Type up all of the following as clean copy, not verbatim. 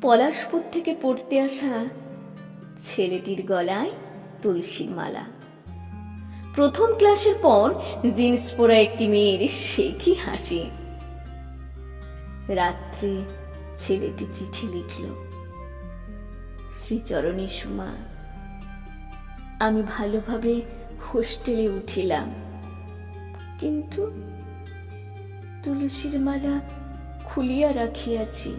পলাশপুর থেকে পড়তে আসা ছেলেটির গলায় তুলসীর মালা। প্রথম ক্লাসের পর জিন্স পরা একটি মেয়ের সে কি হাসি। রাত্রে ছেলেটি চিঠি লিখল, শ্রীচরণী সুমা, আমি ভালোভাবে হোস্টেলে উঠিলাম, কিন্তু তুলসীর মালা খুলিয়া রাখিয়াছি।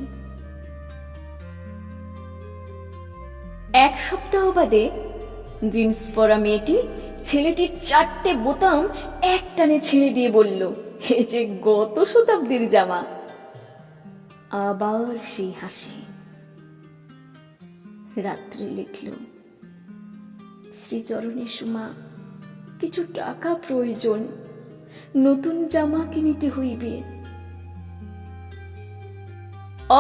এক সপ্তাহ বাদে জিন্স পরা মেয়েটি ছেলেটির 4টে বোতাম এক টানে ছিঁড়ে দিয়ে বলল, এ যে গত শতাব্দীর জামা। আবার সেই হাসি। রাত্রে লিখল, শ্রীচরণী সুমা, কিছু টাকা প্রয়োজন, নতুন জামা কিনিতে হইবে।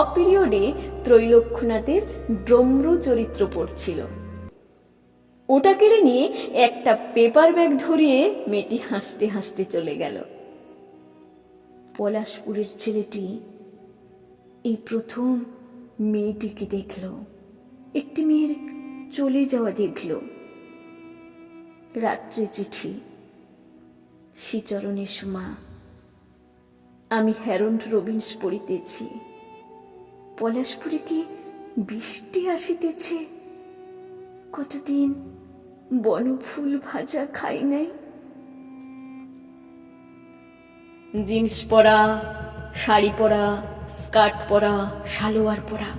অপিরিয়ডে ত্রৈলোক্যনাথের ড্রম্র চরিত্র পড়ছিল। ওটা কেড়ে নিয়ে একটা পেপার ব্যাগ ধরিয়ে মেয়েটি হাসতে হাসতে চলে গেল। পলাশপুরের ছেলেটি এই প্রথম মেয়েটিকে দেখল, একটি মেয়ের চলে যাওয়া দেখল। রাত্রে চিঠি, শ্রীচরণী সুমা, আমি হ্যারল্ড রবিন্স পড়িতেছি। পলাশপুরে কি বৃষ্টি আসিতেছে? কতদিন বনফুল ভাজা খাই নাই। জিন্স পরা, শাড়ি পরা, স্কার্ট পরা, সালোয়ার পরা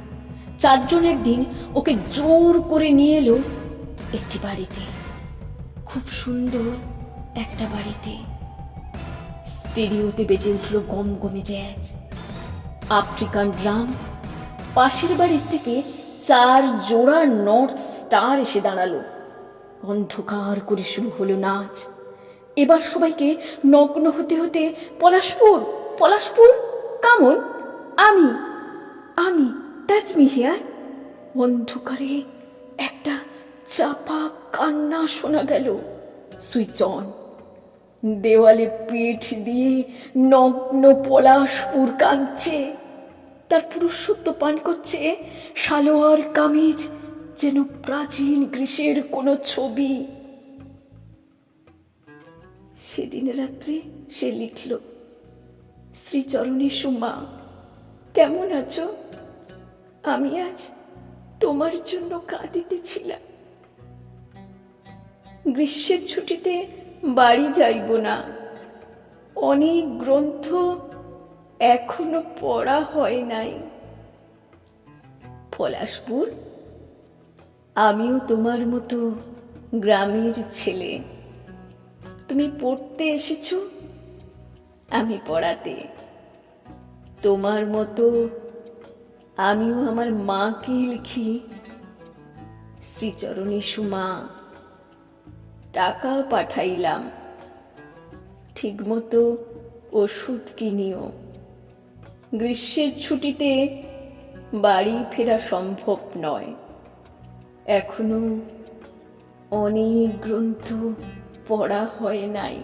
4 জন একদিন ওকে জোর করে নিয়ে এলো একটি বাড়িতে, খুব সুন্দর একটা বাড়িতে। স্টেডিওতে বেজে উঠল গমগমে জ্যাজ, আফ্রিকান ড্রাম। পাশের বাড়ির থেকে 4 জোড়া নর্থ স্টার এসে দাঁড়ালো। অন্ধকার করে শুরু হলো নাচ। এবার সবাইকে নগ্ন হতে হতে, পলাশপুর, পলাশপুর, কামন, আমি, আমি, টাচ মি হিয়ার। অন্ধকারে একটা চাপা কান্না শোনা গেল। Switch on. দেওয়ালে পিঠ দিয়ে নগ্ন পলাশপুর কাঁদছে। তার পুরুষত্ব পান করছে সালোয়ার কামিজ, যেন প্রাচীন গ্রীসের কোনো ছবি। সেদিন রাত্রে সে লিখল, শ্রীচরণী সুমা, কেমন আছো? আমি আজ তোমার জন্য কাঁদিতেছিলাম। গ্রীষ্মের ছুটিতে বাড়ি যাইব না। অনেক গ্রন্থ এখনো পড়া হয় নাই। পলাশপুর, আমিও তোমার মতো গ্রামের ছেলে। তুমি পড়তে এসেছো, আমি পড়াতে। তোমার মতো আমিও আমার মাকে লিখি, শ্রীচরণী সুমা, টাকা পাঠাইলাম, ঠিকমতো ওষুধ কিনিও। গ্রীষ্মের ছুটিতে বাড়ি ফেরা সম্ভব নয়। এখনো অনেক গ্রন্থ পড়া হয় নাই।